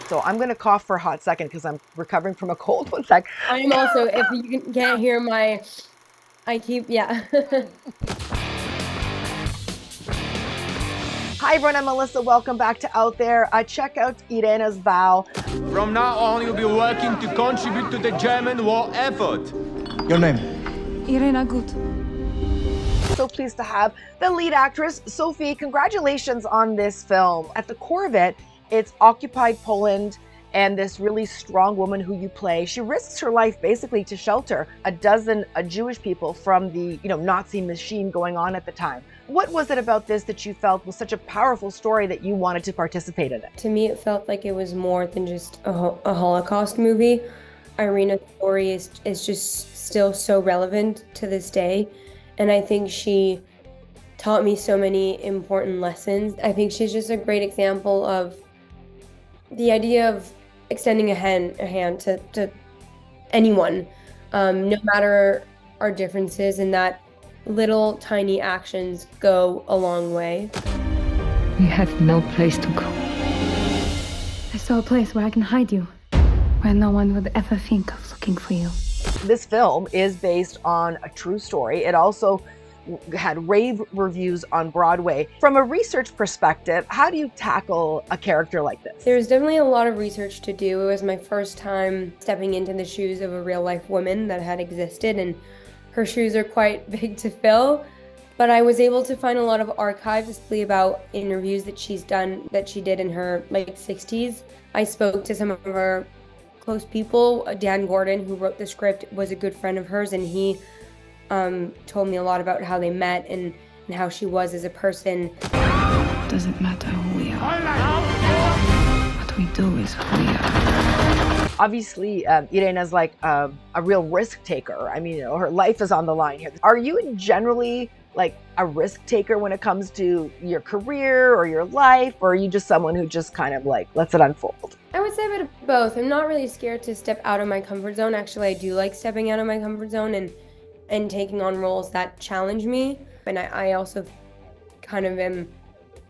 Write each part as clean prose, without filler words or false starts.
So I'm going to cough for a hot second because I'm recovering from a cold. One sec. I'm also, if you can't hear yeah. Hi everyone, I'm Melissa. Welcome back to Out There. Check out Irena's vow. From now on, you'll be working to contribute to the German war effort. Your name? Irena Gut. So pleased to have the lead actress, Sophie. Congratulations on this film. At the core of it, it's occupied Poland and this really strong woman who you play. She risks her life basically to shelter a dozen Jewish people from the Nazi machine going on at the time. What was it about this that you felt was such a powerful story that you wanted to participate in it? To me, it felt like it was more than just a Holocaust movie. Irena's story is just still so relevant to this day. And I think she taught me so many important lessons. I think she's just a great example of the idea of extending a hand to anyone, no matter our differences, and that little tiny actions go a long way. We have no place to go. I saw a place where I can hide you, where no one would ever think of looking for you. This film is based on a true story. It also had rave reviews on Broadway. From a research perspective, how do you tackle a character like this? There's definitely a lot of research to do. It was my first time stepping into the shoes of a real life woman that had existed, and her shoes are quite big to fill. But I was able to find a lot of archives about interviews that she did in her late 60s. I spoke to some of her close people. Dan Gordon, who wrote the script, was a good friend of hers, and he told me a lot about how they met and how she was as a person. It doesn't matter who we are. What we do is who we are. Obviously, Irena's like a real risk taker. I mean, her life is on the line here. Are you generally like a risk taker when it comes to your career or your life, or are you just someone who just kind of like lets it unfold? I would say a bit of both. I'm not really scared to step out of my comfort zone. Actually, I do like stepping out of my comfort zone and taking on roles that challenge me. And I also kind of am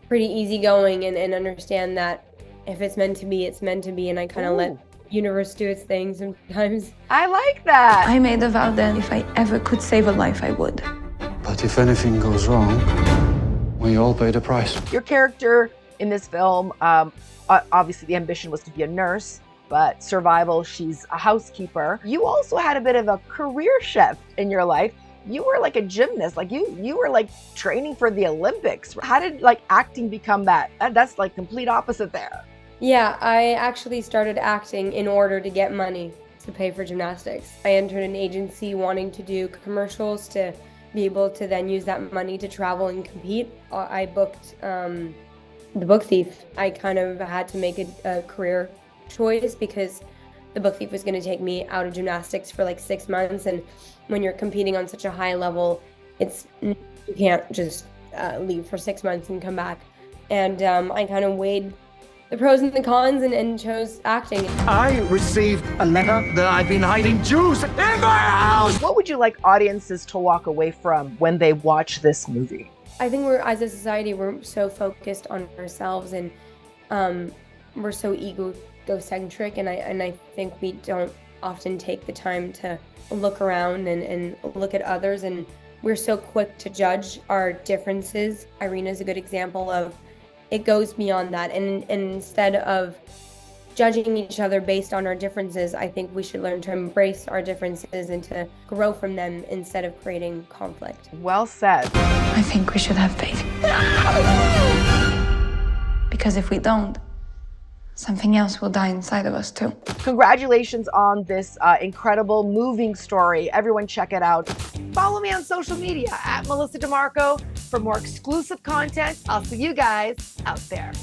pretty easygoing and understand that if it's meant to be, it's meant to be. And I kind of let the universe do its thing sometimes. I like that. I made a vow that if I ever could save a life, I would. But if anything goes wrong, we all pay the price. Your character in this film, obviously the ambition was to be a nurse, but survival, she's a housekeeper. You also had a bit of a career shift in your life. You were like a gymnast, like you were like training for the Olympics. How did like acting become that? That's like complete opposite there. Yeah, I actually started acting in order to get money to pay for gymnastics. I entered an agency wanting to do commercials to be able to then use that money to travel and compete. I booked The Book Thief. I kind of had to make a career choice because The Book Thief was going to take me out of gymnastics for like 6 months, and when you're competing on such a high level, you can't just leave for 6 months and come back. And I kind of weighed the pros and the cons and chose acting. I received a letter that I've been hiding Jews in my house! What would you like audiences to walk away from when they watch this movie? I think as a society, we're so focused on ourselves, and we're so egocentric, and I think we don't often take the time to look around and look at others, and we're so quick to judge our differences. Irena's a good example of it goes beyond that, and instead of judging each other based on our differences, I think we should learn to embrace our differences and to grow from them instead of creating conflict. Well said. I think we should have faith. Because if we don't, something else will die inside of us too. Congratulations on this incredible, moving story. Everyone check it out. Follow me on social media at Melissa DiMarco for more exclusive content. I'll see you guys out there.